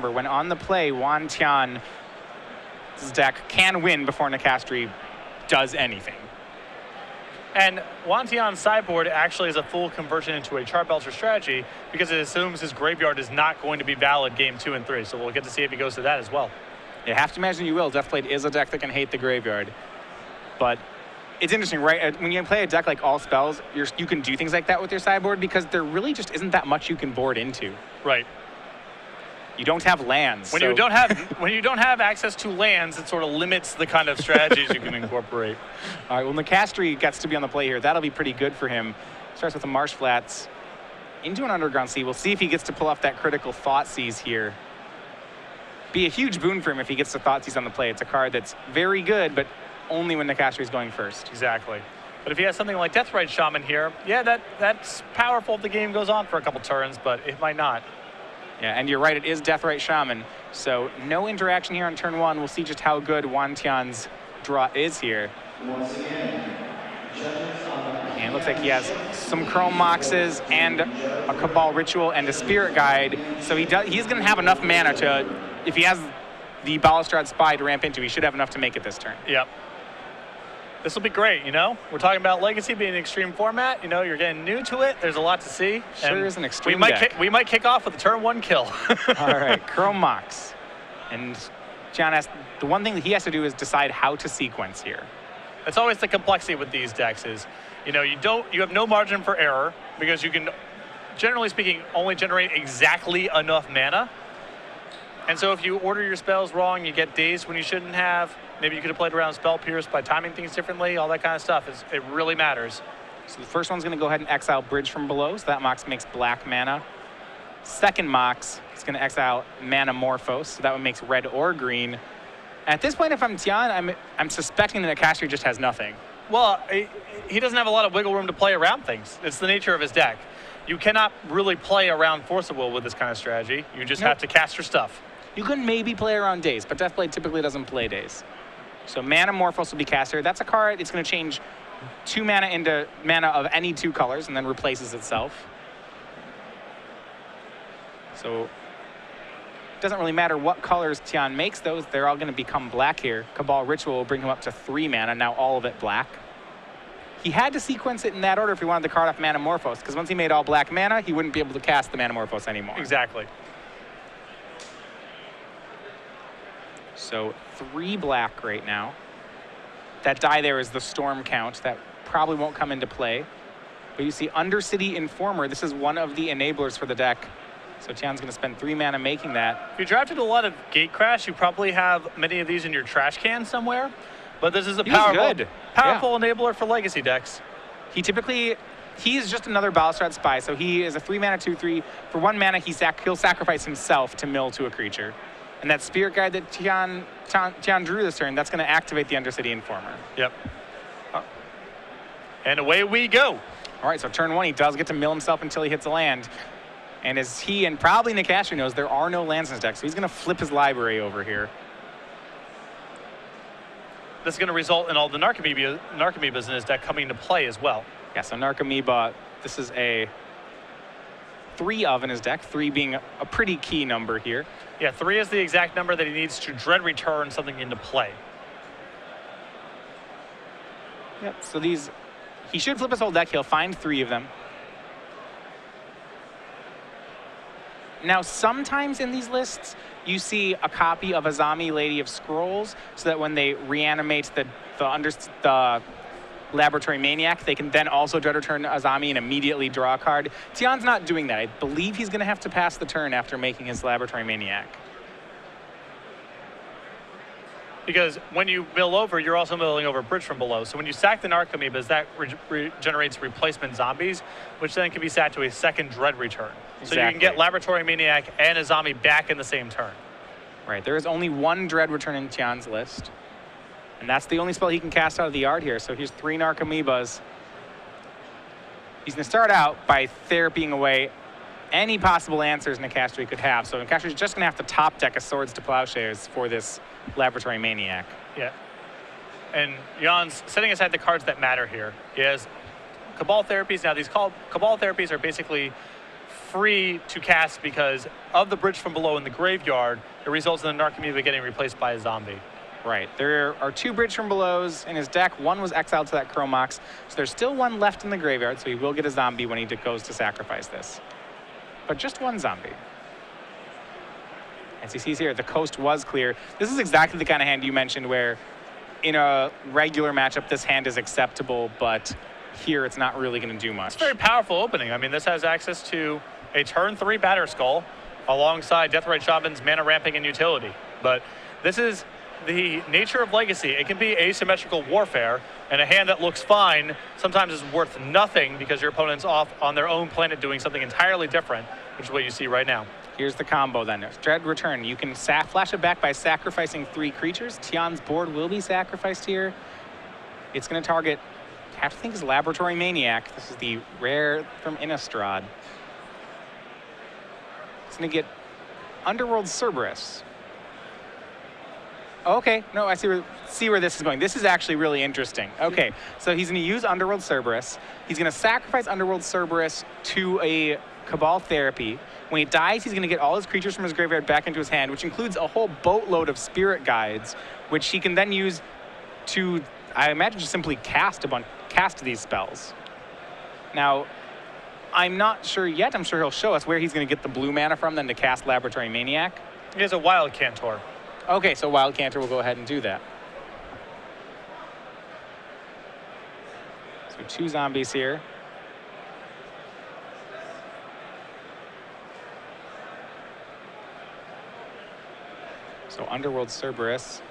remember, when on the play, Tian's deck can win before Nicastri does anything. And Tian's sideboard actually is a full conversion into a Charbelcher strategy because it assumes his graveyard is not going to be valid game 2 and 3. So we'll get to see if he goes to that as well. You have to imagine you will. Deathblade is a deck that can hate the graveyard. But it's interesting, right? When you play a deck like all spells, you can do things like that with your sideboard because there really just isn't that much you can board into. Right. You don't have lands. When you don't have access to lands, it sort of limits the kind of strategies you can incorporate. All right, well, Nicastri gets to be on the play here. That'll be pretty good for him. Starts with the Marsh Flats into an Underground Sea. We'll see if he gets to pull off that critical Thoughtseize here. Be a huge boon for him if he gets to Thoughtseize on the play. It's a card that's very good, but only when Nicastri is going first. Exactly. But if he has something like Deathrite Shaman here, yeah, that's powerful if the game goes on for a couple turns, but it might not. Yeah, and you're right, it is Deathrite Shaman. So no interaction here on turn 1. We'll see just how good Tian's draw is here. And it looks like he has some Chrome Moxes and a Cabal Ritual and a Spirit Guide. So he's going to have enough mana to, if he has the Balustrade Spy to ramp into, he should have enough to make it this turn. Yep. This will be great, you know? We're talking about Legacy being an extreme format. You know, you're getting new to it. There's a lot to see. Sure is an extreme deck. We might kick off with a turn 1 kill. All right, Chrome Mox. And John has, the one thing that he has to do is decide how to sequence here. That's always the complexity with these decks is, you know, you have no margin for error because you can, generally speaking, only generate exactly enough mana. And so if you order your spells wrong, you get dazed when you shouldn't have. Maybe you could have played around Spell Pierce by timing things differently, all that kind of stuff. It really matters. So the first one's going to go ahead and exile Bridge from Below, so that Mox makes black mana. Second Mox is going to exile Mana Morphos, so that one makes red or green. At this point, if I'm Tian, I'm suspecting that Nicastri just has nothing. Well, he doesn't have a lot of wiggle room to play around things. It's the nature of his deck. You cannot really play around Force of Will with this kind of strategy. You just have to cast your stuff. You can maybe play around Daze, but Deathblade typically doesn't play Daze. So Mana Morphos will be cast here. That's a card. It's going to change 2 mana into mana of any 2 colors and then replaces itself. So it doesn't really matter what colors Tian makes those. They're all going to become black here. Cabal Ritual will bring him up to 3 mana, now all of it black. He had to sequence it in that order if he wanted to card off Mana Morphos, because once he made all black mana, he wouldn't be able to cast the Mana Morphos anymore. Exactly. So 3 black right now. That die there is the Storm count. That probably won't come into play. But you see Undercity Informer. This is one of the enablers for the deck. So Tian's going to spend 3 mana making that. If you drafted a lot of Gatecrash, you probably have many of these in your trash can somewhere. But this is a powerful enabler for Legacy decks. He's just another Balustrade Spy. So he is a 3 mana 2/3. For 1 mana, he'll sacrifice himself to mill to a creature. And that Spirit Guide that Tian drew this turn, that's going to activate the Undercity Informer. Yep. And away we go. All right, so turn 1, he does get to mill himself until he hits a land. And as he and probably Nicastri knows, there are no lands in his deck, so he's going to flip his library over here. This is going to result in all the Narcomoebas in his deck coming into play as well. Yeah, so Narcomoeba, this is a 3 of in his deck, 3 being a pretty key number here. Yeah, 3 is the exact number that he needs to dread return something into play. Yep, so he should flip his whole deck. He'll find 3 of them. Now, sometimes in these lists, you see a copy of Azami, Lady of Scrolls, so that when they reanimate the Laboratory Maniac, they can then also dread return Azami and immediately draw a card. Tian's not doing that. I believe he's going to have to pass the turn after making his Laboratory Maniac. Because when you mill over, you're also milling over Bridge from Below. So when you sack the Narcomoebas, that generates replacement zombies, which then can be sacked to a second dread return. Exactly. So you can get Laboratory Maniac and a zombie back in the same turn. Right, there is only 1 dread return in Tian's list. And that's the only spell he can cast out of the yard here. So here's 3 Narcomoebas. He's going to start out by therapying away any possible answers Nicastri could have. So Nicastri's just going to have to top deck a Swords to Plowshares for this Laboratory Maniac. Yeah. And Yuan's setting aside the cards that matter here. He has Cabal Therapies. Now, these Cabal Therapies are basically free to cast because of the bridge from below in the graveyard. It results in the Narcomoeba getting replaced by a zombie. Right. There are 2 Bridge from Belows in his deck. 1 was exiled to that Chromox. So there's still 1 left in the graveyard, so he will get a zombie when he goes to sacrifice this. But just 1 zombie. As he sees here, the coast was clear. This is exactly the kind of hand you mentioned where in a regular matchup, this hand is acceptable, but here it's not really going to do much. It's a very powerful opening. I mean, this has access to a turn 3 Batter Skull alongside Deathrite Shaman's mana ramping and utility. But this is the nature of Legacy. It can be asymmetrical warfare, and a hand that looks fine sometimes is worth nothing because your opponent's off on their own planet doing something entirely different, which is what you see right now. Here's the combo then. Dread Return. You can flash it back by sacrificing 3 creatures. Tian's board will be sacrificed here. It's going to target, I have to think, is Laboratory Maniac. This is the rare from Innistrad. It's going to get Underworld Cerberus. Okay, no, I see where this is going. This is actually really interesting. Okay, so he's going to use Underworld Cerberus. He's going to sacrifice Underworld Cerberus to a Cabal Therapy. When he dies, he's going to get all his creatures from his graveyard back into his hand, which includes a whole boatload of Spirit Guides, which he can then use to, I imagine, just simply cast these spells. Now, I'm not sure yet. I'm sure he'll show us where he's going to get the blue mana from then to cast Laboratory Maniac. He has a Wild Cantor. Okay, so Wild Cantor will go ahead and do that. So 2 zombies here. So Underworld Cerberus.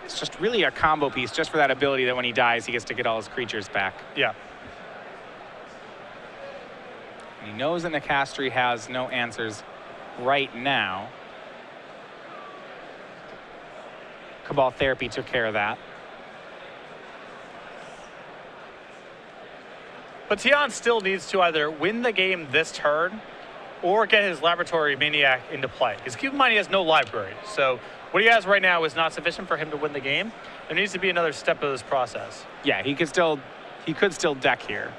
It's just really a combo piece just for that ability that when he dies, he gets to get all his creatures back. Yeah. And he knows that Nicastri has no answers right now. Cabal Therapy took care of that. But Tian still needs to either win the game this turn or get his Laboratory Maniac into play. Because keep in mind, he has no library. So what he has right now is not sufficient for him to win the game. There needs to be another step of this process. Yeah, he could still deck here.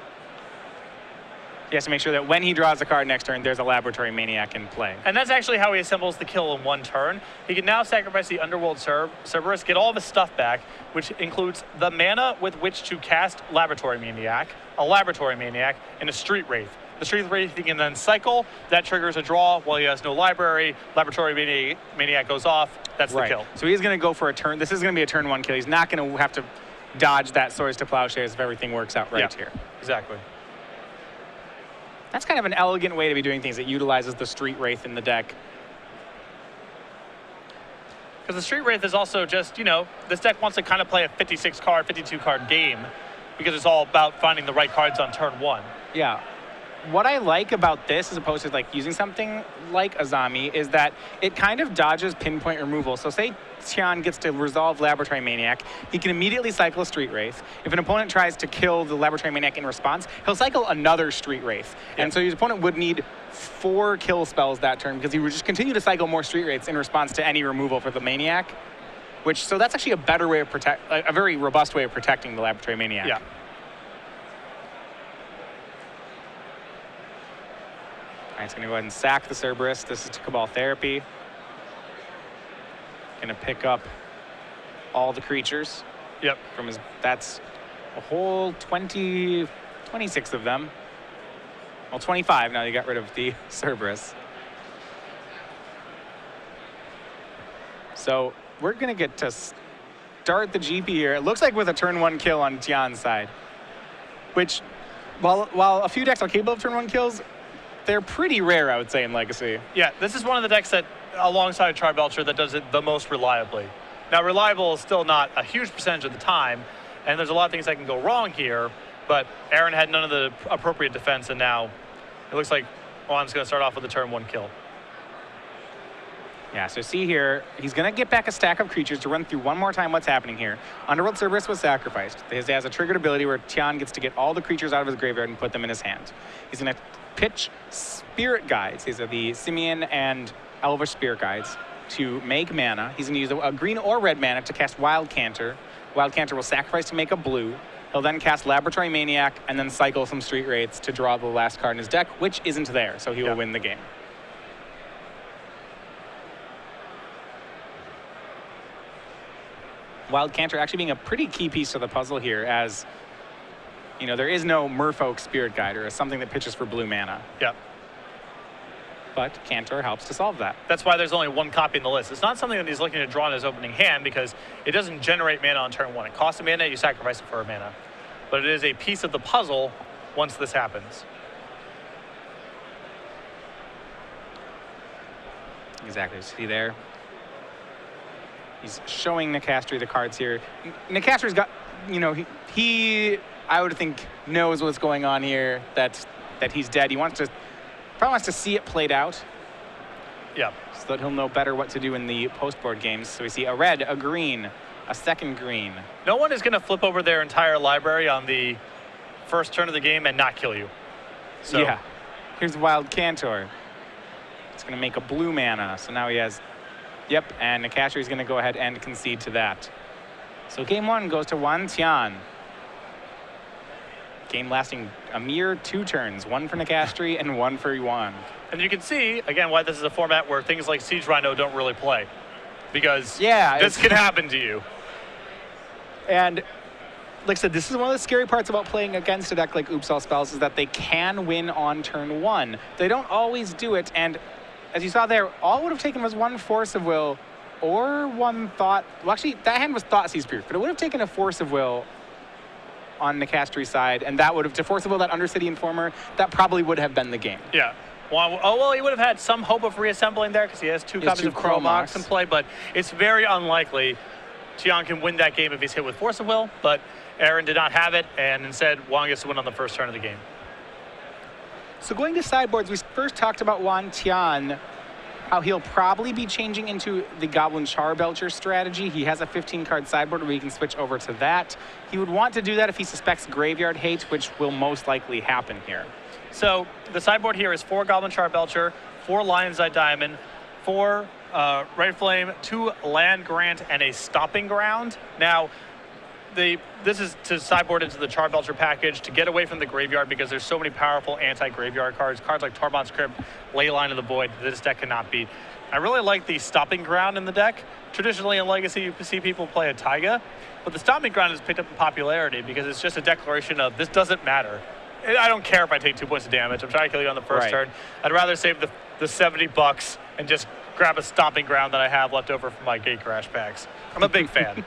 He has to make sure that when he draws a card next turn, there's a Laboratory Maniac in play. And that's actually how he assembles the kill in 1 turn. He can now sacrifice the Underworld Cerberus, get all of his stuff back, which includes the mana with which to cast Laboratory Maniac, a Laboratory Maniac, and a Street Wraith. The Street Wraith he can then cycle. That triggers a draw while he has no library. Laboratory Maniac goes off. That's the kill. So he's going to go for a turn. This is going to be a turn 1 kill. He's not going to have to dodge that Swords to Plowshares if everything works out right here. Exactly. That's kind of an elegant way to be doing things. It utilizes the Street Wraith in the deck. Because the Street Wraith is also just, this deck wants to kind of play a 56-card, 52-card game because it's all about finding the right cards on turn 1. Yeah. What I like about this, as opposed to like using something like Azami, is that it kind of dodges pinpoint removal. So say Tian gets to resolve Laboratory Maniac, he can immediately cycle a Street Wraith. If an opponent tries to kill the Laboratory Maniac in response, he'll cycle another Street Wraith. And so his opponent would need 4 kill spells that turn because he would just continue to cycle more Street Wraiths in response to any removal for the Maniac. So that's actually a better way of a very robust way of protecting the Laboratory Maniac. Yeah. All right, it's going to go ahead and sack the Cerberus. This is to Cabal Therapy. Going to pick up all the creatures. Yep. That's a whole 26 of them. Well, 25 now. You got rid of the Cerberus. So we're going to get to start the GP here. It looks like with a turn 1 kill on Tian's side, which, while a few decks are capable of turn 1 kills, they're pretty rare, I would say, in Legacy. Yeah, this is one of the decks that, alongside Tri-Belcher, that does it the most reliably. Now, reliable is still not a huge percentage of the time, and there's a lot of things that can go wrong here, but Aaron had none of the appropriate defense, and now it looks like Juan's going to start off with a turn 1 kill. Yeah, so see here, he's going to get back a stack of creatures to run through one more time what's happening here. Underworld Cerberus was sacrificed. He has a triggered ability where Tian gets to get all the creatures out of his graveyard and put them in his hand. He's going to pitch Spirit Guides. These are the Simian and Elvish Spirit Guides to make mana. He's going to use a green or red mana to cast Wild Cantor. Wild Cantor will sacrifice to make a blue. He'll then cast Laboratory Maniac and then cycle some Street Wraiths to draw the last card in his deck, which isn't there, so he will win the game. Wild Cantor actually being a pretty key piece to the puzzle here, as you know, there is no Merfolk Spirit Guide or something that pitches for blue mana. Yep. But Cantor helps to solve that. That's why there's only one copy in the list. It's not something that he's looking to draw in his opening hand because it doesn't generate mana on turn 1. It costs a mana, you sacrifice it for a mana. But it is a piece of the puzzle once this happens. Exactly. See there? He's showing Nicastri the cards here. Nicastri's got, you know, he I would think, knows what's going on here, that he's dead. He probably wants to see it played out. Yeah. So that he'll know better what to do in the post-board games. So we see a red, a green, a second green. No one is going to flip over their entire library on the first turn of the game and not kill you. So. Yeah. Here's Wild Cantor. It's going to make a blue mana. So now he has... Yep, and Nicastri is going to go ahead and concede to that. So game 1 goes to Yuan Tian. Game lasting a mere 2 turns, 1 for Nicastri and 1 for Yuan. And you can see, again, why this is a format where things like Siege Rhino don't really play. Because this can happen to you. And like I said, this is one of the scary parts about playing against a deck like Oops All Spells, is that they can win on turn 1. They don't always do it, and as you saw there, all it would have taken was 1 Force of Will or 1 Thought. Well, actually, that hand was Thoughtseize Proof, but it would have taken a Force of Will on Nicastri's side, and that would have, to Force of Will that Undercity Informer, that probably would have been the game. Yeah. Well, he would have had some hope of reassembling there because he has 2 copies of Chromox in play, but it's very unlikely Tian can win that game if he's hit with Force of Will, but Aaron did not have it, and instead, Yuan gets to win on the first turn of the game. So going to sideboards, we first talked about Yuan Tian, how he'll probably be changing into the Goblin Charbelcher strategy. He has a 15-card sideboard where he can switch over to that. He would want to do that if he suspects Graveyard Hate, which will most likely happen here. So the sideboard here is 4 Goblin Charbelcher, 4 Lion's Eye Diamond, 4 Red Flame, 2 Land Grant, and a Stomping Ground. Now, this is to sideboard into the Charbelcher package to get away from the graveyard because there's so many powerful anti-graveyard cards. Cards like Tormod's Crypt, Leyline of the Void that this deck cannot beat. I really like the Stomping Ground in the deck. Traditionally in Legacy, you see people play a Taiga, but the Stomping Ground has picked up in popularity because it's just a declaration of this doesn't matter. I don't care if I take 2 points of damage. I'm trying to kill you on the first turn. I'd rather save the $70 and just grab a Stomping Ground that I have left over from my Gate Crash packs. I'm a big fan.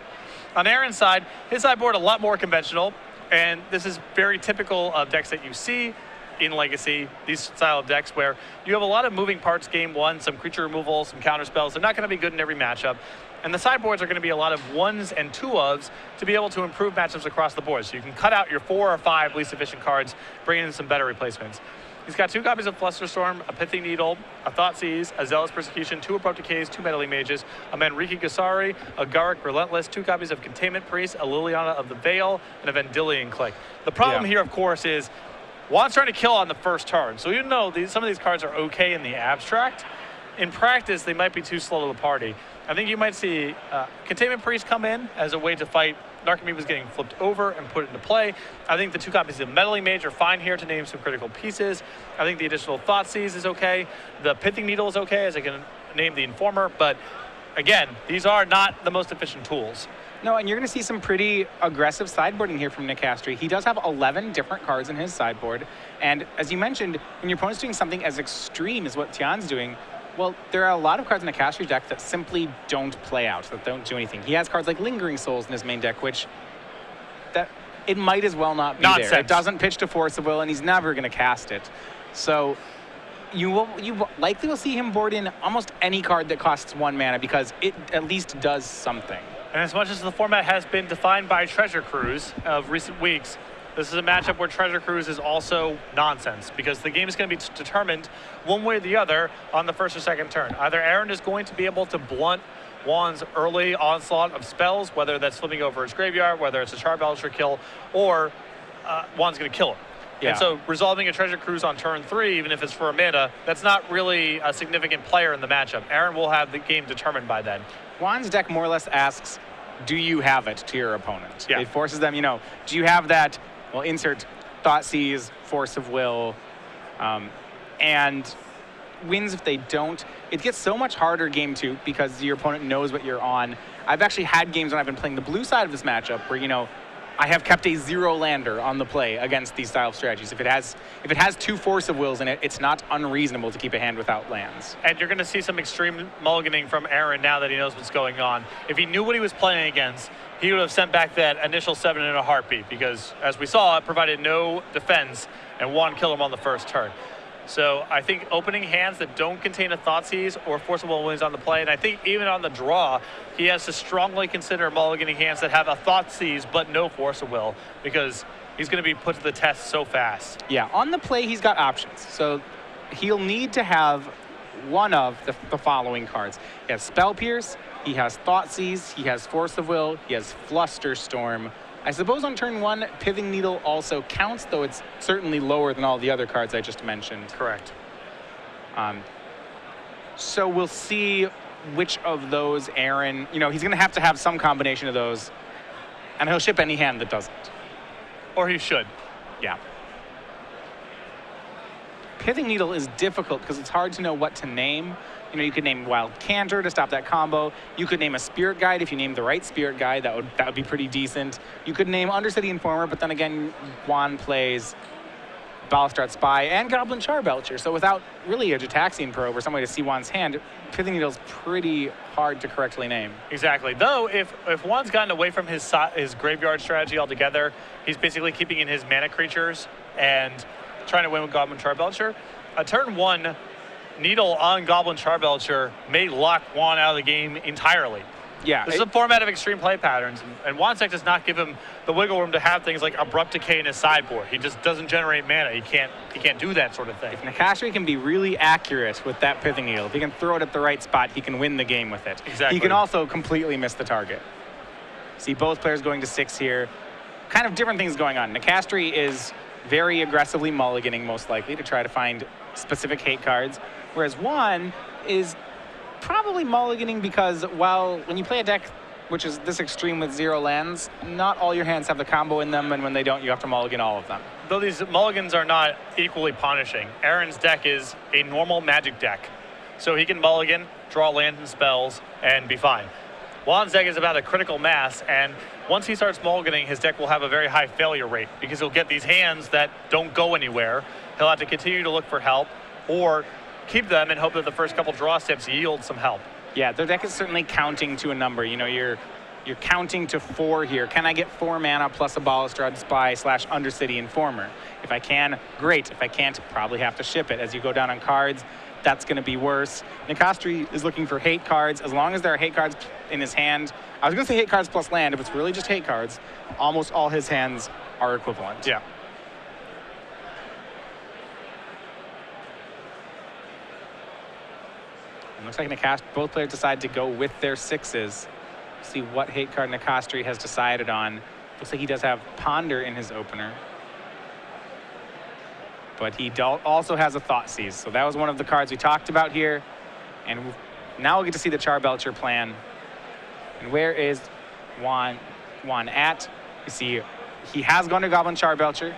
On Aaron's side, his sideboard a lot more conventional, and this is very typical of decks that you see in Legacy, these style of decks where you have a lot of moving parts game 1, some creature removal, some counter spells. They're not going to be good in every matchup. And the sideboards are going to be a lot of 1s and 2-ofs to be able to improve matchups across the board. So you can cut out your 4 or 5 least efficient cards, bring in some better replacements. He's got 2 copies of Flusterstorm, a Pithing Needle, a Thoughtseize, a Zealous Persecution, 2 Abrupt Decays, 2 Meddling Mages, a Manriki Gasari, a Garrick Relentless, 2 copies of Containment Priest, a Liliana of the Veil, and a Vendilion Click. The problem here, of course, is Juan's trying to kill on the first turn. So even though some of these cards are okay in the abstract, in practice, they might be too slow to the party. I think you might see Containment Priest come in as a way to fight Narcomoebas getting flipped over and put into play. I think the 2 copies of Meddling Mage are fine here to name some critical pieces. I think the additional Thoughtseize is okay. The Pithing Needle is okay, as I can name the Informer. But again, these are not the most efficient tools. No, and you're going to see some pretty aggressive sideboarding here from Nicastri. He does have 11 different cards in his sideboard. And as you mentioned, when your opponent's doing something as extreme as what Tian's doing, well, there are a lot of cards in Nicastri's deck that simply don't play out, that don't do anything. He has cards like Lingering Souls in his main deck, which it might as well not be there. It doesn't pitch to Force of Will, and he's never going to cast it. So you likely will see him board in almost any card that costs 1 mana because it at least does something. And as much as the format has been defined by Treasure Cruise of recent weeks, this is a matchup where Treasure Cruise is also nonsense because the game is going to be determined one way or the other on the first or second turn. Either Aaron is going to be able to blunt Juan's early onslaught of spells, whether that's flipping over his graveyard, whether it's a Charbelcher kill, or Juan's going to kill him. Yeah. And so resolving a Treasure Cruise on turn 3, even if it's for a mana, that's not really a significant player in the matchup. Aaron will have the game determined by then. Juan's deck more or less asks, do you have it to your opponent? Yeah. It forces them, do you have that, well, insert Thoughtseize, Force of Will, and wins if they don't. It gets so much harder game 2 because your opponent knows what you're on. I've actually had games when I've been playing the blue side of this matchup where, I have kept a 0 lander on the play against these style of strategies. If it has 2 Force of Wills in it, it's not unreasonable to keep a hand without lands. And you're going to see some extreme mulliganing from Aaron now that he knows what's going on. If he knew what he was playing against, he would have sent back that initial 7 in a heartbeat because, as we saw, it provided no defense and Yuan killed him on the first turn. So I think opening hands that don't contain a Thoughtseize or Force of Will when he's on the play, and I think even on the draw, he has to strongly consider mulliganing hands that have a Thoughtseize but no Force of Will because he's going to be put to the test so fast. Yeah, on the play, he's got options. So he'll need to have one of the following cards. He has Spell Pierce, he has Thoughtseize, he has Force of Will, he has Flusterstorm. I suppose on turn 1, Pithing Needle also counts, though it's certainly lower than all the other cards I just mentioned. Correct. So we'll see which of those Aaron, he's going to have some combination of those, and he'll ship any hand that doesn't. Or he should. Yeah. Pithing Needle is difficult because it's hard to know what to name. You could name Wild Canter to stop that combo. You could name a Spirit Guide if you named the right Spirit Guide. That would be pretty decent. You could name Undercity Informer, but then again, Yuan plays Balustrade Spy and Goblin Charbelcher. So without really a Jataxian Probe or some way to see Juan's hand, Pithing Needle's pretty hard to correctly name. Exactly. Though, if Juan's gotten away from his graveyard strategy altogether, he's basically keeping in his mana creatures and trying to win with Goblin Charbelcher. A turn 1 Needle on Goblin Charbelcher may lock Yuan out of the game entirely. Yeah. This is a format of extreme play patterns, and Juan's deck does not give him the wiggle room to have things like Abrupt Decay in his sideboard. He just doesn't generate mana. He can't do that sort of thing. If Nicastri can be really accurate with that Pithing Needle, if he can throw it at the right spot, he can win the game with it. Exactly. He can also completely miss the target. See both players going to 6 here. Kind of different things going on. Nicastri is very aggressively mulliganing, most likely, to try to find specific hate cards, whereas Yuan is probably mulliganing because, when you play a deck which is this extreme with 0 lands, not all your hands have the combo in them, and when they don't, you have to mulligan all of them. Though these mulligans are not equally punishing, Aaron's deck is a normal Magic deck, so he can mulligan, draw lands and spells, and be fine. Juan's deck is about a critical mass, and once he starts mulliganing, his deck will have a very high failure rate because he'll get these hands that don't go anywhere. He'll have to continue to look for help or keep them and hope that the first couple draw steps yield some help. Yeah, their deck is certainly counting to a number. You're counting to 4 here. Can I get 4 mana plus a Balustrade Spy / Undercity Informer? If I can, great. If I can't, probably have to ship it. As you go down on cards, that's going to be worse. Nicastri is looking for hate cards. As long as there are hate cards in his hand, I was going to say hate cards plus land. If it's really just hate cards, almost all his hands are equivalent. Yeah. It looks like both players decide to go with their 6s. See what hate card Nicastri has decided on. Looks like he does have Ponder in his opener. But he also has a Thoughtseize. So that was one of the cards we talked about here. And now we'll get to see the Charbelcher plan. And where is Yuan at? You see, he has gone to Goblin Charbelcher.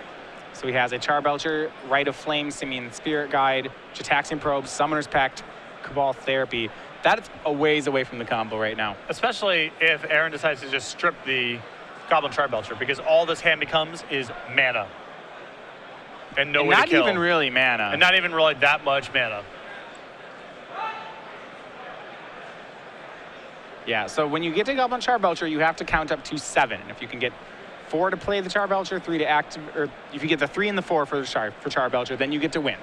So he has a Charbelcher, Rite of Flame, Simian Spirit Guide, Jataxian Probe, Summoner's Pact, Cabal Therapy. That's a ways away from the combo right now. Especially if Aaron decides to just strip the Goblin Charbelcher, because all this hand becomes is mana. And no way to kill. Not even really mana. And not even really that much mana. Yeah, so when you get to Goblin Charbelcher, you have to count up to 7. If you can get 4 to play the Charbelcher, 3 to activate, or if you get the 3 and the 4 for Charbelcher, then you get to win.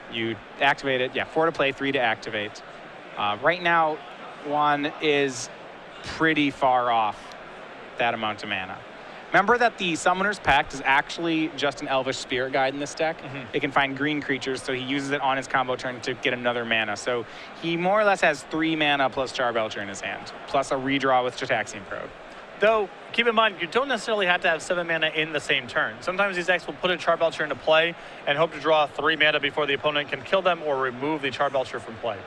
You activate it, 4 to play, 3 to activate. Right now, Yuan is pretty far off that amount of mana. Remember that the Summoner's Pact is actually just an Elvish Spirit Guide in this deck. It can find green creatures, so he uses it on his combo turn to get another mana. So he more or less has 3 mana plus Charbelcher in his hand, plus a redraw with Jataxian Probe. Though, keep in mind, you don't necessarily have to have 7 mana in the same turn. Sometimes these decks will put a Charbelcher into play and hope to draw 3 mana before the opponent can kill them or remove the Charbelcher from play.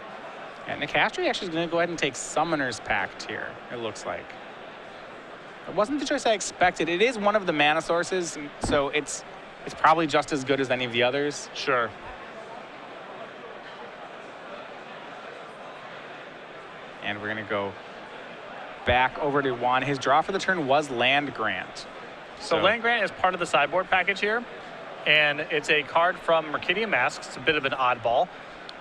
And Nicastri actually is going to go ahead and take Summoner's Pact here, it looks like. It wasn't the choice I expected. It is one of the mana sources, so it's probably just as good as any of the others. Sure. And we're going to go back over to Yuan. His draw for the turn was Land Grant. So Land Grant is part of the sideboard package here, and it's a card from Mercadian Masks. It's a bit of an oddball.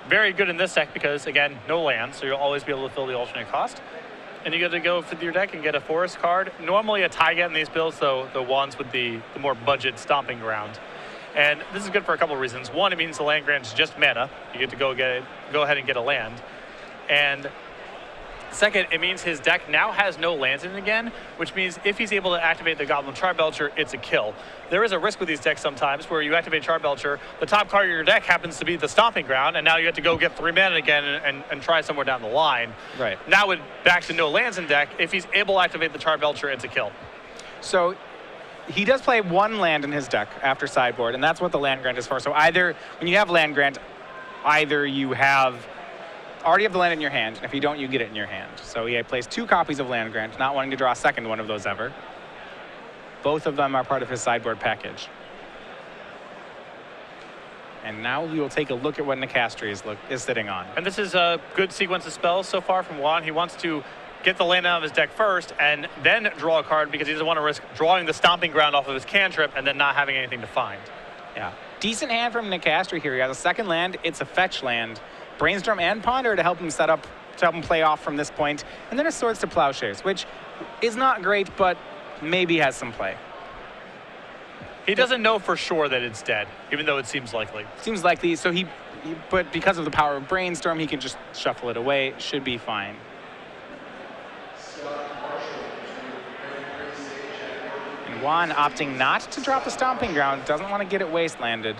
Very good in this deck because, again, no land, so you'll always be able to fill the alternate cost. And you get to go through your deck and get a forest card. Normally a Taiga in these builds, though the ones with the more budget stomping ground. And this is good for a couple of reasons. One, it means the land grant's just mana. You get to go ahead and get a land. And second, it means his deck now has no lands in it again, which means if he's able to activate the Goblin Charbelcher, it's a kill. There is a risk with these decks sometimes where you activate Charbelcher, the top card of your deck happens to be the Stomping Ground, and now you have to go get 3 mana again and try somewhere down the line. Right. Now with back to no lands in deck, if he's able to activate the Charbelcher, it's a kill. So he does play 1 land in his deck after sideboard, and that's what the Land Grant is for. So either, when you have Land Grant, either you already have the land in your hand, and if you don't, you get it in your hand. So he plays 2 copies of Land Grant, not wanting to draw a second one of those ever. Both of them are part of his sideboard package. And now we will take a look at what Nicastri is sitting on. And this is a good sequence of spells so far from Yuan. He wants to get the land out of his deck first and then draw a card because he doesn't want to risk drawing the Stomping Ground off of his cantrip and then not having anything to find. Yeah. Decent hand from Nicastri here. He has a second land. It's a fetch land. Brainstorm and Ponder to help him play off from this point, and then a Swords to Plowshares, which is not great, but maybe has some play. He doesn't know for sure that it's dead, even though it seems likely. Seems likely, so but because of the power of Brainstorm, he can just shuffle it away. Should be fine. And Yuan opting not to drop the Stomping Ground, doesn't want to get it wastelanded.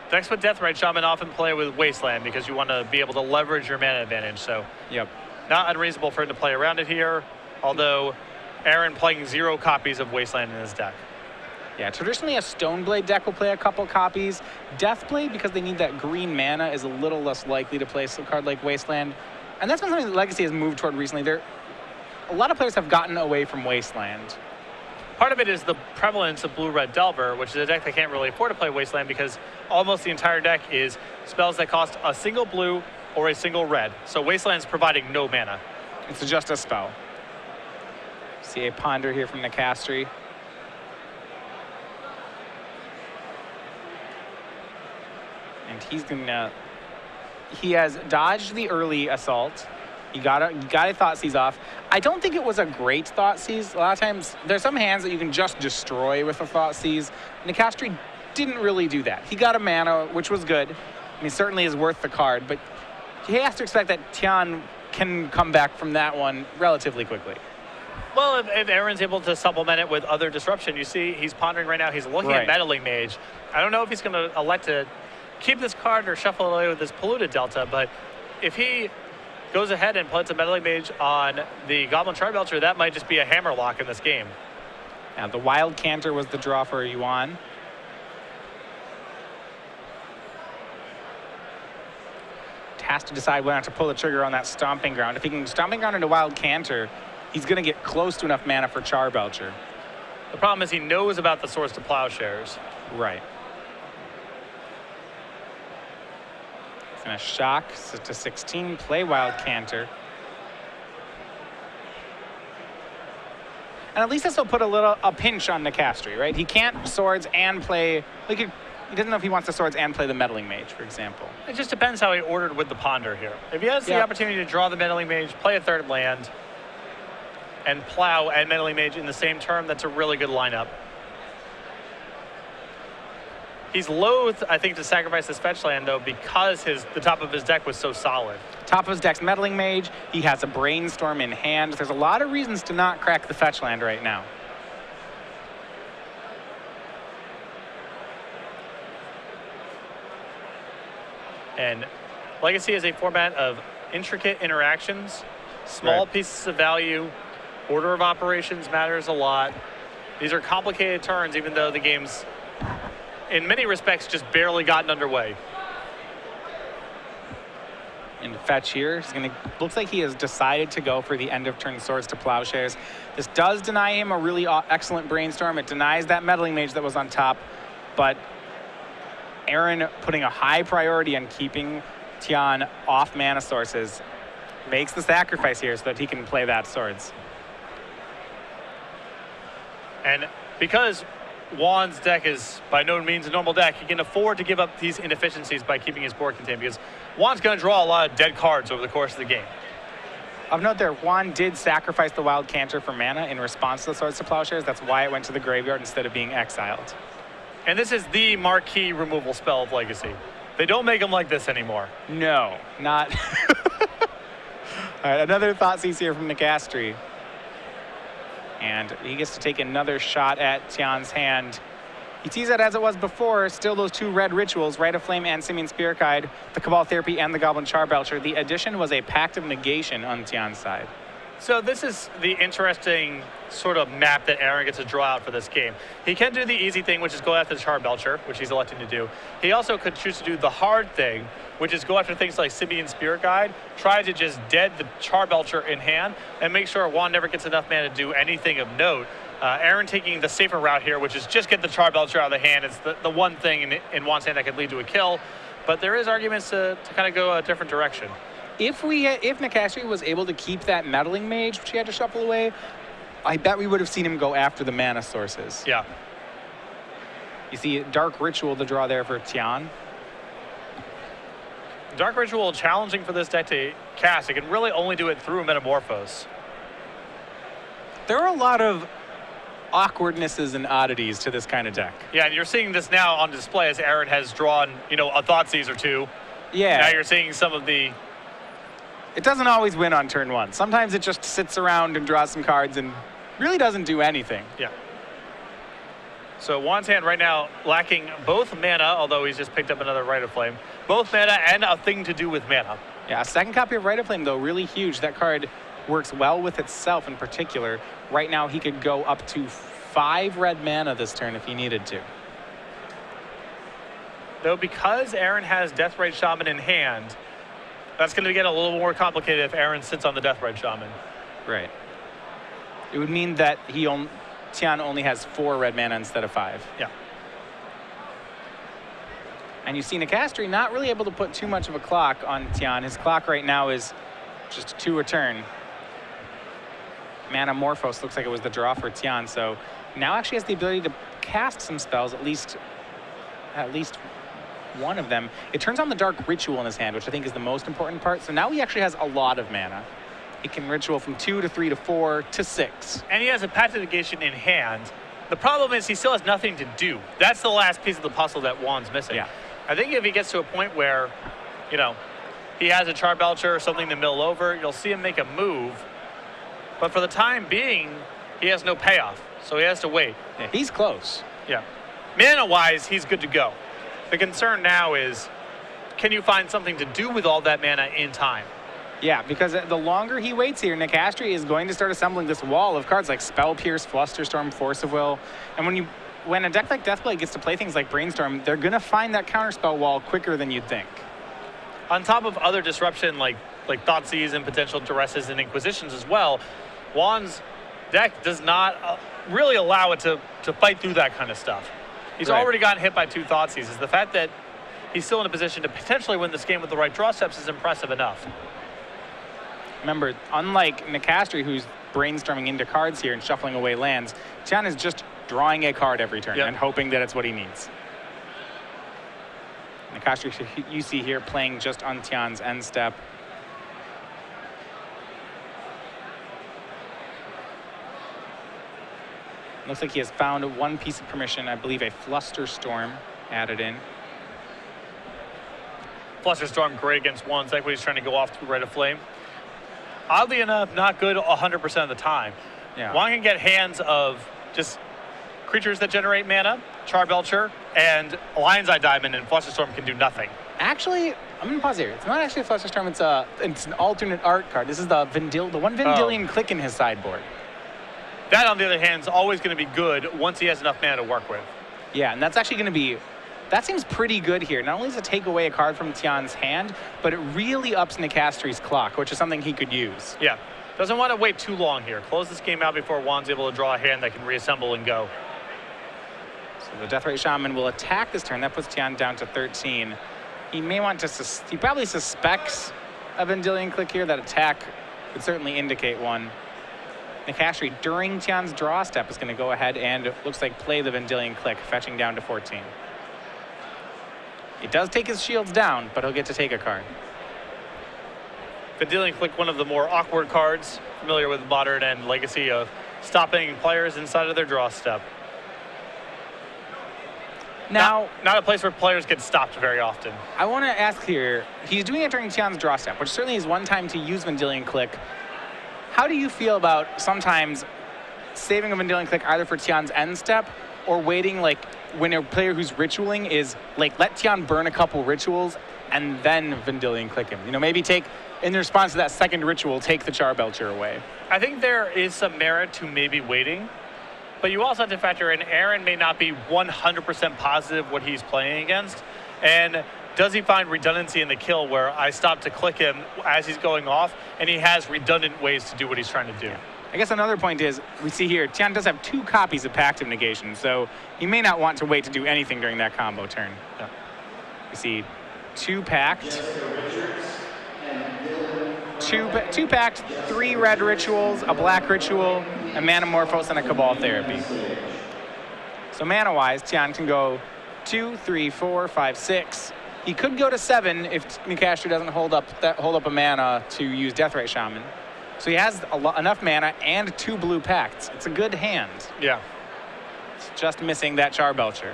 Decks with Deathrite Shaman often play with Wasteland because you want to be able to leverage your mana advantage. So, yep, not unreasonable for him to play around it here. Although, Aaron playing 0 copies of Wasteland in his deck. Yeah, traditionally a Stoneblade deck will play a couple copies. Deathblade, because they need that green mana, is a little less likely to play a card like Wasteland. And that's been something that Legacy has moved toward recently. A lot of players have gotten away from Wasteland. Part of it is the prevalence of Blue-Red Delver, which is a deck that can't really afford to play Wasteland because almost the entire deck is spells that cost a single blue or a single red. So Wasteland's providing no mana. It's just a spell. See a Ponder here from Nicastri. And he has dodged the early assault. You got a Thoughtseize off. I don't think it was a great Thoughtseize. A lot of times, there's some hands that you can just destroy with a Thoughtseize. Nicastri didn't really do that. He got a mana, which was good. I mean, certainly is worth the card, but he has to expect that Tian can come back from that one relatively quickly. Well, if Aaron's able to supplement it with other disruption, you see he's pondering right now. He's looking at Meddling Mage. I don't know if he's going to elect to keep this card or shuffle it away with this Polluted Delta, but if he goes ahead and plants a Meddling Mage on the Goblin Charbelcher, that might just be a hammerlock in this game. Now, the Wild Canter was the draw for Yuan. Has to decide whether or not to pull the trigger on that Stomping Ground. If he can Stomping Ground into Wild Canter, he's going to get close to enough mana for Charbelcher. The problem is he knows about the Swords to Plowshares. Right. He's going to shock to 16, play Wild Canter. And at least this will put a pinch on Nicastri, right? He can't Swords and play... He doesn't know if he wants the Swords and play the Meddling Mage, for example. It just depends how he ordered with the Ponder here. If he has the opportunity to draw the Meddling Mage, play a third land, and plow and Meddling Mage in the same turn, that's a really good lineup. He's loath, I think, to sacrifice this fetch land, though, because the top of his deck was so solid. Top of his deck's Meddling Mage. He has a Brainstorm in hand. There's a lot of reasons to not crack the fetch land right now. And Legacy is a format of intricate interactions, small pieces of value, order of operations matters a lot. These are complicated turns, even though the game's, in many respects, just barely gotten underway. into fetch here. He's gonna, looks like he has decided to go for the end of turn Swords to Plowshares. This does deny him a really excellent Brainstorm. It denies that Meddling Mage that was on top, but Aaron putting a high priority on keeping Tian off mana sources makes the sacrifice here so that he can play that Swords. And because Yuan's deck is by no means a normal deck, he can afford to give up these inefficiencies by keeping his board contained, because Yuan's going to draw a lot of dead cards over the course of the game. Of note there, Yuan did sacrifice the Wild Canter for mana in response to the Swords to Plowshares. That's why it went to the graveyard instead of being exiled. And this is the marquee removal spell of Legacy. They don't make them like this anymore. No, not. All right, another Thoughtseize here from Nicastri. And he gets to take another shot at Tian's hand. He sees it as it was before, still those two red rituals, Rite of Flame and Simian Spirit Guide, the Cabal Therapy and the Goblin Charbelcher. The addition was a Pact of Negation on Tian's side. So this is the interesting sort of map that Aaron gets to draw out for this game. He can do the easy thing, which is go after the Charbelcher, which he's electing to do. He also could choose to do the hard thing, which is go after things like Simian Spirit Guide, try to just dead the Charbelcher in hand, and make sure Yuan never gets enough mana to do anything of note. Aaron taking the safer route here, which is just get the Charbelcher out of the hand. It's the one thing in Yuan's hand that could lead to a kill, but there is arguments to kind of go a different direction. If Nicastri was able to keep that Meddling Mage, which he had to shuffle away, I bet we would have seen him go after the mana sources. Yeah. You see Dark Ritual to draw there for Tian. Dark Ritual challenging for this deck to cast. It can really only do it through a Metamorphose. There are a lot of awkwardnesses and oddities to this kind of deck. Yeah, and you're seeing this now on display as Aaron has drawn, a Thoughtseize or two. Yeah. Now you're seeing some of the... It doesn't always win on turn one. Sometimes it just sits around and draws some cards and really doesn't do anything. Yeah. So Yuan's hand right now lacking both mana, although he's just picked up another Rite of Flame. Both mana and a thing to do with mana. Yeah, a second copy of Rite of Flame, though, really huge. That card works well with itself in particular. Right now, he could go up to 5 red mana this turn if he needed to. Though because Aaron has Deathrite Shaman in hand, that's going to get a little more complicated if Aaron sits on the Deathrite Shaman. Right. It would mean that Tian only has 4 red mana instead of 5. Yeah. And you see Nicastri not really able to put too much of a clock on Tian. His clock right now is just 2 a turn. Mana Morphos looks like it was the draw for Tian, so now actually has the ability to cast some spells, at least one of them. It turns on the Dark Ritual in his hand, which I think is the most important part. So now he actually has a lot of mana. He can ritual from 2 to 3 to 4 to 6. And he has a Pact of Negation in hand. The problem is he still has nothing to do. That's the last piece of the puzzle that Yuan's missing. Yeah. I think if he gets to a point where, he has a Charbelcher or something to mill over, you'll see him make a move. But for the time being, he has no payoff, so he has to wait. Yeah, he's close. Yeah. Mana-wise, he's good to go. The concern now is, can you find something to do with all that mana in time? Yeah, because the longer he waits here, Nicastri is going to start assembling this wall of cards like Spell Pierce, Flusterstorm, Force of Will. And when a deck like Deathblade gets to play things like Brainstorm, they're going to find that counterspell wall quicker than you'd think. On top of other disruption like Thoughtseize and potential Duresses and Inquisitions as well, Yuan's deck does not really allow it to fight through that kind of stuff. He's already gotten hit by 2 Thoughtseizes. The fact that he's still in a position to potentially win this game with the right draw steps is impressive enough. Remember, unlike Nicastri, who's brainstorming into cards here and shuffling away lands, Tian is just drawing a card every turn and hoping that it's what he needs. Nicastri, you see here, playing just on Tian's end step. Looks like he has found 1 piece of permission, I believe a Flusterstorm added in. Flusterstorm great against Yuan's deck when he's trying to go off through Rite of Flame. Oddly enough, not good 100% of the time. Yeah. Yuan can get hands of just creatures that generate mana, Charbelcher, and Lion's Eye Diamond, and Flusterstorm can do nothing. Actually, I'm going to pause here. It's not actually a Flusterstorm, it's an alternate art card. This is the one Vendilion click in his sideboard. That, on the other hand, is always going to be good once he has enough mana to work with. Yeah, and that's actually going to be That seems pretty good here. Not only does it take away a card from Tian's hand, but it really ups Nicastri's clock, which is something he could use. Yeah. Doesn't want to wait too long here. Close this game out before Juan's able to draw a hand that can reassemble and go. So the Deathrite Shaman will attack this turn. That puts Tian down to 13. He may want to, he probably suspects a Vendilion Click here. That attack would certainly indicate one. Nicastri, during Tian's draw step, is going to go ahead and looks like play the Vendilion Click, fetching down to 14. It does take his shields down, but he'll get to take a card. Vendilion Click, one of the more awkward cards, familiar with Modern and Legacy, of stopping players inside of their draw step. Now, not a place where players get stopped very often. I want to ask here, he's doing it during Tian's draw step, which certainly is one time to use Vendilion Click. How do you feel about sometimes saving a Vendilion Click either for Tian's end step or waiting, like when a player who's ritualing is like, let Tian burn a couple rituals and then Vendilion Click him? You know, maybe take, in response to that second ritual, take the Charbelcher away. I think there is some merit to maybe waiting, but you also have to factor in Aaron may not be 100% positive what he's playing against. And does he find redundancy in the kill where I stop to click him as he's going off and he has redundant ways to do what he's trying to do? Yeah. I guess another point is, we see here, Tian does have 2 copies of Pact of Negation, so he may not want to wait to do anything during that combo turn. Yeah. We see 2 Pact, 2 Pact, 3 red rituals, a black ritual, a Manamorphose, and a Cabal Therapy. So mana-wise, Tian can go 2, 3, 4, 5, 6. He could go to 7 if Nicastri doesn't hold up a mana to use Deathrite Shaman. So he has enough mana and 2 blue Pacts. It's a good hand. Yeah. It's just missing that Charbelcher.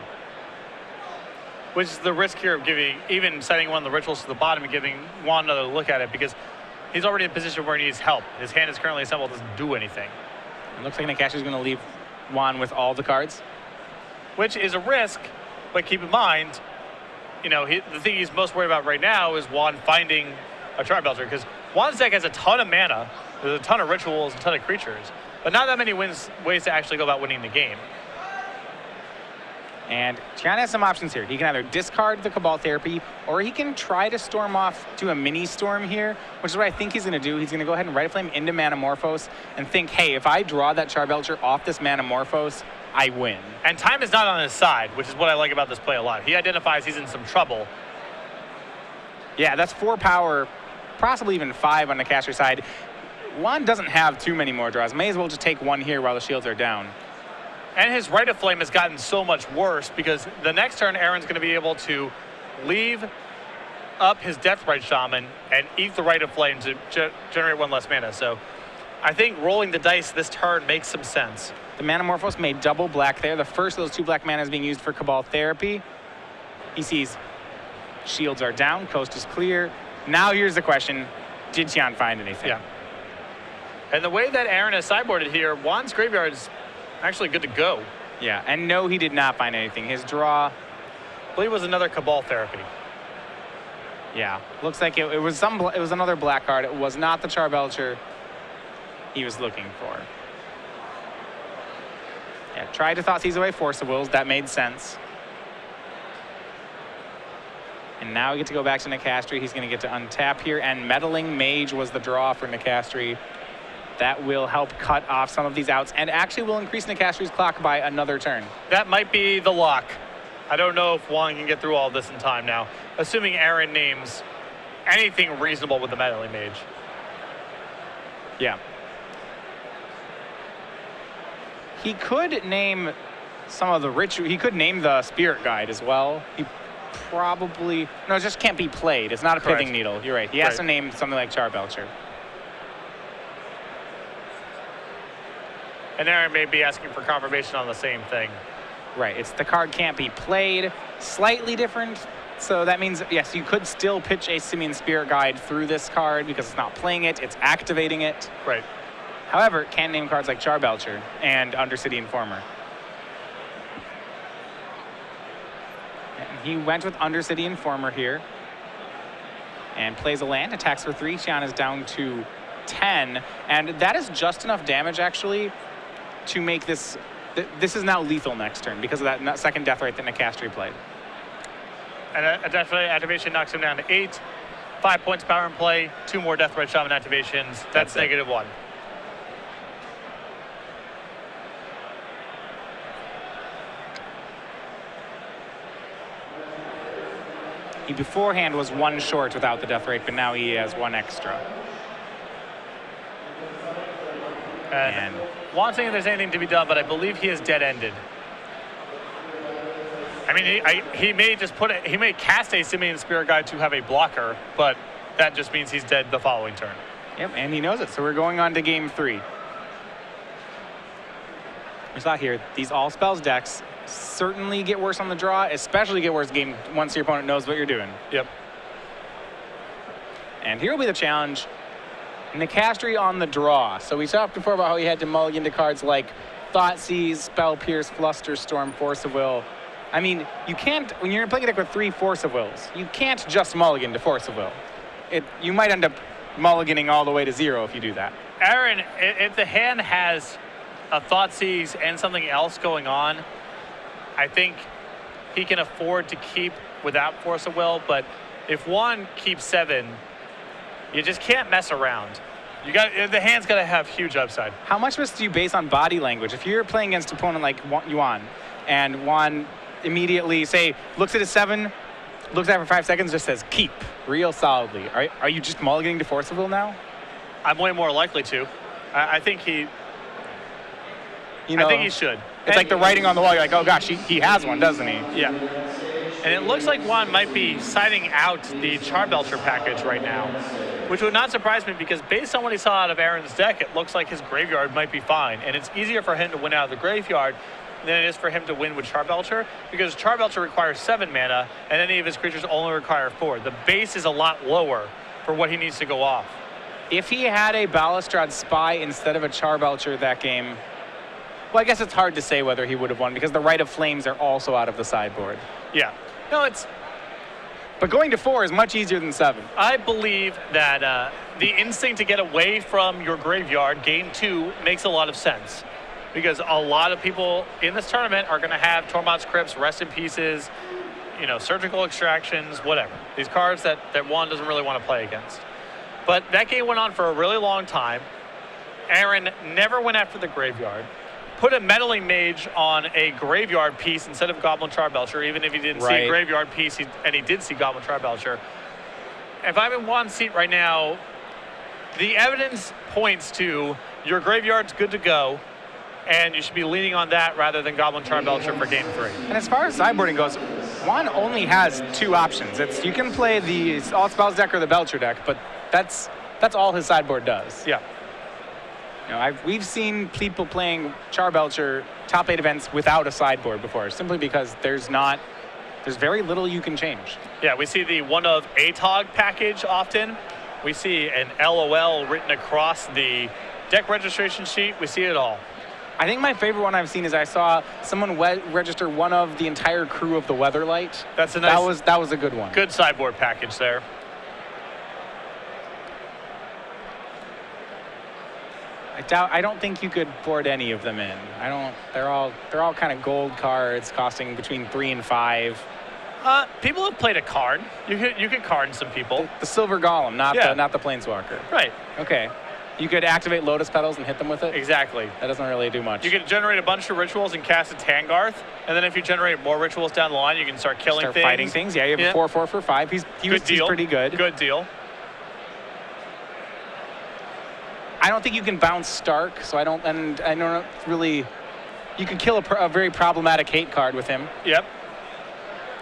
Which is the risk here of giving, even setting one of the rituals to the bottom and giving Juan another look at it, because he's already in a position where he needs help. His hand is currently assembled, doesn't do anything. It looks like Nicastri's going to leave Juan with all the cards. Which is a risk, but keep in mind, you know, the thing he's most worried about right now is Juan finding a Charbelcher, because Juan's deck has a ton of mana, there's a ton of rituals, a ton of creatures, but not that many ways to actually go about winning the game. And Tian has some options here. He can either discard the Cabal Therapy, or he can try to storm off to a mini storm here, which is what I think he's going to do. He's going to go ahead and Rite of Flame into Manamorphose and think, hey, if I draw that Charbelcher off this Manamorphose, I win. And time is not on his side, which is what I like about this play a lot. He identifies he's in some trouble. Yeah, that's 4 power, possibly even 5 on the caster side. Juan doesn't have too many more draws. May as well just take 1 here while the shields are down. And his Rite of Flame has gotten so much worse because the next turn, Aaron's going to be able to leave up his Deathrite Shaman and eat the Rite of Flame to generate 1 less mana. So I think rolling the dice this turn makes some sense. The Manamorphose made double black there. The first of those 2 black mana is being used for Cabal Therapy. He sees shields are down, coast is clear. Now here's the question, did Tian find anything? Yeah. And the way that Aaron has sideboarded here, Juan's graveyard is actually good to go. Yeah, and no, he did not find anything. His draw, I believe, was another Cabal Therapy. Yeah, looks like it was another black card. It was not the Charbelcher he was looking for. Yeah, tried to Thoughtseize away Force of Wills. That made sense. And now we get to go back to Nicastri. He's going to get to untap here, and Meddling Mage was the draw for Nicastri. That will help cut off some of these outs and actually will increase Nicastri's clock by another turn. That might be the lock. I don't know if Juan can get through all this in time now, assuming Aaron names anything reasonable with the Meddling Mage. Yeah. He could name some of the ritual. He could name the Spirit Guide as well. He probably, no, it just can't be played. It's not a Pithing Needle. You're right. He has to name something like Charbelcher. And Aaron may be asking for confirmation on the same thing. Right. It's the card can't be played. Slightly different. So that means, yes, you could still pitch a Simian Spirit Guide through this card because it's not playing it. It's activating it. Right. However, it can name cards like Charbelcher and Undercity Informer. And he went with Undercity Informer here. And plays a land, attacks for 3. Tian is down to 10. And that is just enough damage, actually, to make this... This is now lethal next turn because of that second Deathrite that Nicastri played. And a Death Ray activation knocks him down to 8. 5 points power in play. 2 more Death Ray Shaman activations. That's -1. He beforehand was 1 short without the death rate, but now he has 1 extra. And Juan's saying if there's anything to be done, but I believe he is dead-ended. I mean, he may just he may cast a Simian Spirit Guide to have a blocker, but that just means he's dead the following turn. Yep, and he knows it. So we're going on to game 3. We saw here, these all spells decks certainly get worse on the draw, especially get worse once your opponent knows what you're doing. Yep. And here will be the challenge. Nicastri on the draw. So we talked before about how he had to mulligan to cards like Thoughtseize, Spell Pierce, Flusterstorm, Force of Will. I mean, you can't, when you're playing a deck with 3 Force of Wills, you can't just mulligan to Force of Will. You might end up mulliganing all the way to 0 if you do that. Aaron, if the hand has a Thoughtseize and something else going on, I think he can afford to keep without Force of Will, but if Juan keeps 7, you just can't mess around. The hand's got to have huge upside. How much of this do you base on body language? If you're playing against an opponent like Yuan, and Juan immediately, say, looks at his 7, looks at it for 5 seconds, just says, keep, real solidly. Are you just mulliganing to Force of Will now? I'm way more likely to. I think he... I think he should. It's like the writing on the wall. You're like, oh gosh, he has one, doesn't he? Yeah. And it looks like Juan might be siding out the Charbelcher package right now, which would not surprise me because based on what he saw out of Aaron's deck, it looks like his graveyard might be fine. And it's easier for him to win out of the graveyard than it is for him to win with Charbelcher, because Charbelcher requires 7 mana, and any of his creatures only require 4. The base is a lot lower for what he needs to go off. If he had a Balustrade Spy instead of a Charbelcher that game, well, I guess it's hard to say whether he would have won because the Rite of Flames are also out of the sideboard. Yeah. No, it's... But going to 4 is much easier than 7. I believe that the instinct to get away from your graveyard, game 2, makes a lot of sense. Because a lot of people in this tournament are going to have Tormod's Crypts, Rest in Pieces, surgical extractions, whatever. These cards that Juan doesn't really want to play against. But that game went on for a really long time. Aaron never went after the graveyard. Put a Meddling Mage on a graveyard piece instead of Goblin Charbelcher, even if he didn't see a graveyard piece, and he did see Goblin Charbelcher. If I'm in Juan's seat right now, the evidence points to your graveyard's good to go, and you should be leaning on that rather than Goblin Charbelcher for game 3. And as far as sideboarding goes, Juan only has 2 options. You can play the All Spells deck or the Belcher deck, but that's all his sideboard does. Yeah. We've seen people playing Charbelcher top 8 events without a sideboard before, simply because there's very little you can change. Yeah, we see the one of ATOG package often. We see an LOL written across the deck registration sheet. We see it all. I think my favorite one I've seen is I saw someone register one of the entire crew of the Weatherlight. That's a nice. That was a good one. Good sideboard package there. I don't think you could board any of them in. They're all kind of gold cards costing between 3 and 5. People have played a card. You could card some people. The Silver Golem, not the Planeswalker. Right. Okay. You could activate Lotus Petals and hit them with it? Exactly. That doesn't really do much. You could generate a bunch of rituals and cast a Tangarth, and then if you generate more rituals down the line, you can start killing things. Fighting things. Yeah, you have a 4/4 for 5. He's pretty good. Good deal. I don't think you can bounce Stark, so I don't really. You can kill a very problematic hate card with him. Yep.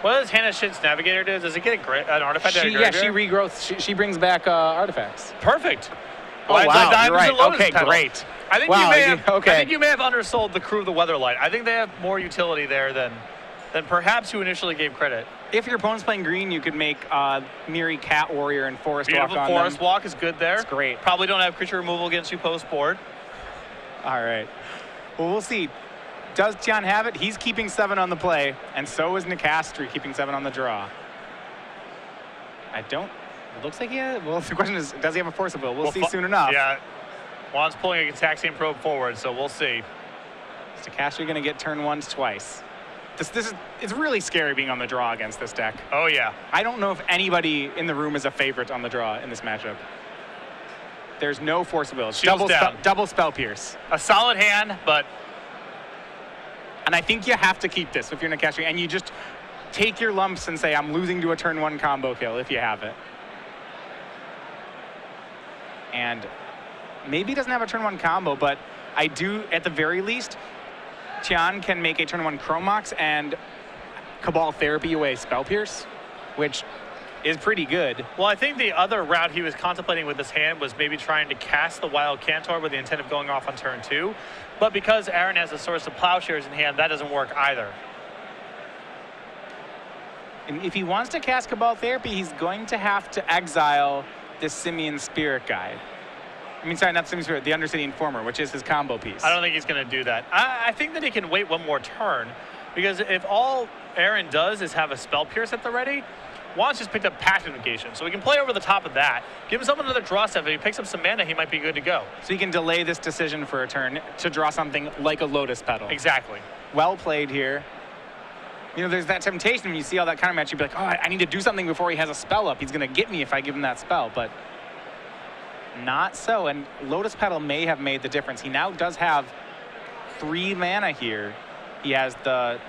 What does Hannah Shit's Navigator do? Does it get an artifact? She regrowth. She brings back artifacts. Perfect. Oh, wow, you're right. Okay, Petal. Great. I think you may have undersold the crew of the Weatherlight. I think they have more utility there than perhaps you initially gave credit. If your opponent's playing green, you could make Miri Cat Warrior and Forest Walk on them. Forest Walk is good there. That's great. Probably don't have creature removal against you post board. All right. Well, we'll see. Does Tian have it? He's keeping 7 on the play, and so is Nicastri keeping 7 on the draw. It looks like he has. Well, the question is, does he have a Force of Will? We'll see soon enough. Yeah. Juan's pulling a Taxian Probe forward, so we'll see. Is Nicastri going to get turn 1s twice? It's really scary being on the draw against this deck. Oh, yeah. I don't know if anybody in the room is a favorite on the draw in this matchup. There's no Force of Will. It's double spell pierce. A solid hand, but... And I think you have to keep this if you're Nicastri, and you just take your lumps and say, I'm losing to a turn 1 combo kill if you have it. And maybe he doesn't have a turn 1 combo, but I do, at the very least, Tian can make a turn 1 Chromox and Cabal Therapy away Spell Pierce, which is pretty good. Well, I think the other route he was contemplating with his hand was maybe trying to cast the Wild Cantor with the intent of going off on turn 2. But because Aaron has a Source of Plowshares in hand, that doesn't work either. And if he wants to cast Cabal Therapy, he's going to have to exile this Simian Spirit Guide. I mean, sorry, not Simian Spirit, the Undercity Informer, which is his combo piece. I don't think he's going to do that. I think that he can wait one more turn, because if all Aaron does is have a Spell Pierce at the ready, Juan's just picked up Passive Negation, so we can play over the top of that. Give himself another draw step. If he picks up some mana, he might be good to go. So he can delay this decision for a turn to draw something like a Lotus Petal. Exactly. Well played here. You know, there's that temptation when you see all that counter match, you'd be like, oh, I need to do something before he has a spell up. He's going to get me if I give him that spell, but not so. And Lotus Petal may have made the difference. He now does have 3 mana here. He has the...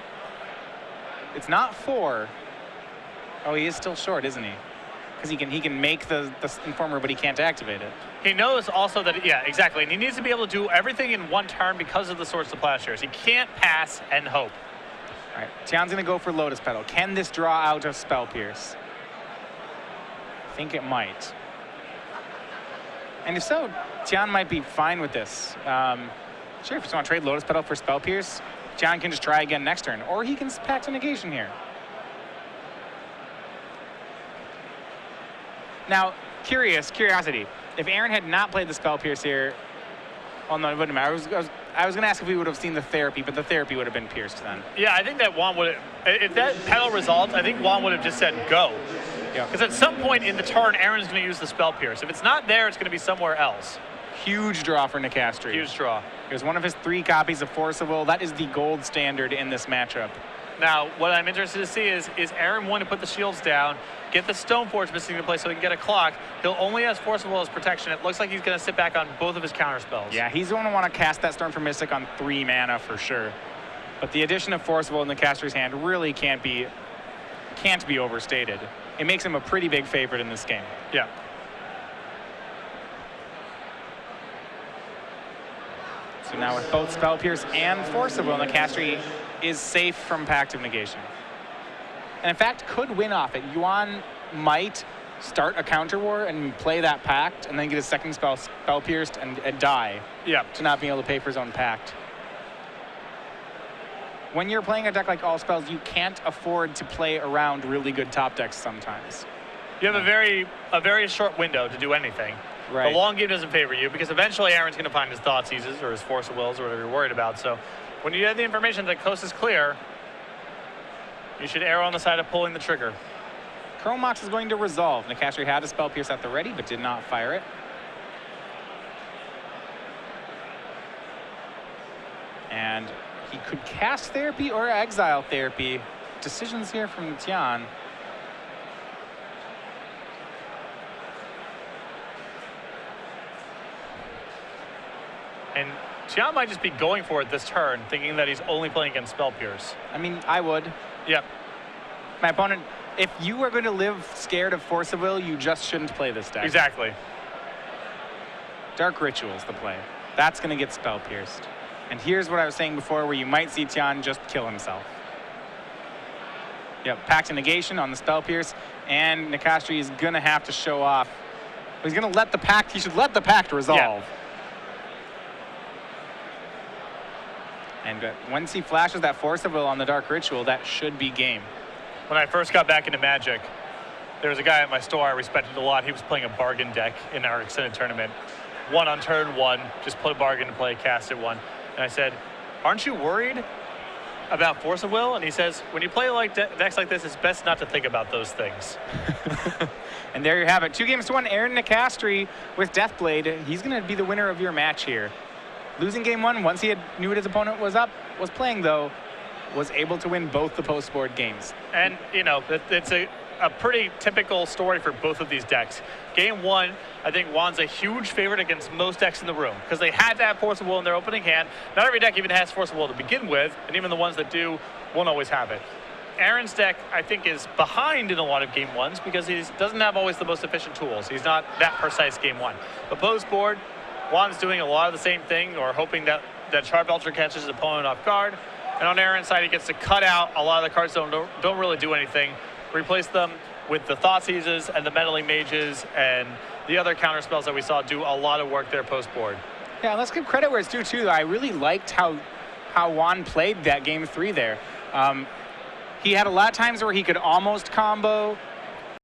It's not 4. Oh, he is still short, isn't he? Because he can make the Informer, but he can't activate it. He knows also that, yeah, exactly. And he needs to be able to do everything in one turn because of the Source of Plowshares. He can't pass and hope. All right, Tian's going to go for Lotus Petal. Can this draw out of Spell Pierce? I think it might. And if so, Tian might be fine with this. Sure, if you just want to trade Lotus Petal for Spell Pierce, Tian can just try again next turn. Or he can Pact of Negation here. Now, curiosity. If Aaron had not played the Spell Pierce here, oh no, it wouldn't matter. I was going to ask if we would have seen the Therapy, but the Therapy would have been pierced then. Yeah, I think that Juan would have, if that Petal resolved, I think Juan would have just said go. Yeah. Because at some point in the turn, Aaron's going to use the Spell Pierce. If it's not there, it's going to be somewhere else. Huge draw for Nicastri. Huge draw. Here's one of his 3 copies of Force of Will. That is the gold standard in this matchup. Now, what I'm interested to see is Aaron willing to put the shields down, get the Stoneforge missing into place so he can get a clock. He'll only has Force of Will as protection. It looks like he's going to sit back on both of his counter spells. Yeah, he's going to want to cast that Storm for Mystic on 3 mana for sure. But the addition of Force of Will in Nicastri's hand really can't be overstated. It makes him a pretty big favorite in this game. Yeah. So now with both Spell Pierce and Force of Will, Nicastri is safe from Pact of Negation. And in fact, could win off it. Yuan might start a counter war and play that Pact and then get his second spell pierced and die. Yeah. To not being able to pay for his own Pact. When you're playing a deck like All Spells, you can't afford to play around really good top decks sometimes. You have a very short window to do anything. Right. The long game doesn't favor you because eventually Aaron's going to find his Thoughtseizes or his Force of Wills or whatever you're worried about. So when you have the information that coast is clear, you should err on the side of pulling the trigger. Chromox is going to resolve. Nicastri had a Spell Pierce at the ready, but did not fire it. And he could cast Therapy or exile Therapy. Decisions here from Tian. And Tian might just be going for it this turn, thinking that he's only playing against Spell Pierce. I mean, I would. Yep. My opponent, if you are going to live scared of Force of Will, you just shouldn't play this deck. Exactly. Dark Ritual's the play. That's going to get Spell Pierced. And here's what I was saying before, where you might see Tian just kill himself. Yep, Pact of Negation on the Spell Pierce, and Nicastri is going to have to show off. He's going to let the Pact, he should let the Pact resolve. Yeah. And once he flashes that Force of Will on the Dark Ritual, that should be game. When I first got back into Magic, there was a guy at my store I respected a lot. He was playing a bargain deck in our extended tournament. Won on turn 1, just put a bargain to play, cast it 1. And I said, aren't you worried about Force of Will? And he says, when you play like decks like this, it's best not to think about those things. And there you have it. 2-1, Aaron Nicastri with Deathblade. He's going to be the winner of your match here. Losing game 1, once he knew what his opponent was playing though, was able to win both the post-board games. And, you know, it's a pretty typical story for both of these decks. Game 1, I think Yuan's a huge favorite against most decks in the room because they had to have Force of Will in their opening hand. Not every deck even has Force of Will to begin with, and even the ones that do won't always have it. Aaron's deck, I think, is behind in a lot of Game 1s because he doesn't have always the most efficient tools. He's not that precise Game 1. But post-board, Yuan's doing a lot of the same thing, or hoping that Sharp Ultra catches his opponent off guard. And on Aaron's side, he gets to cut out a lot of the cards that don't really do anything, replace them with the Thoughtseizes and the Meddling Mages and the other counter spells that we saw do a lot of work there post-board. Yeah, let's give credit where it's due, too. I really liked how Yuan played that Game 3 there. He had a lot of times where he could almost combo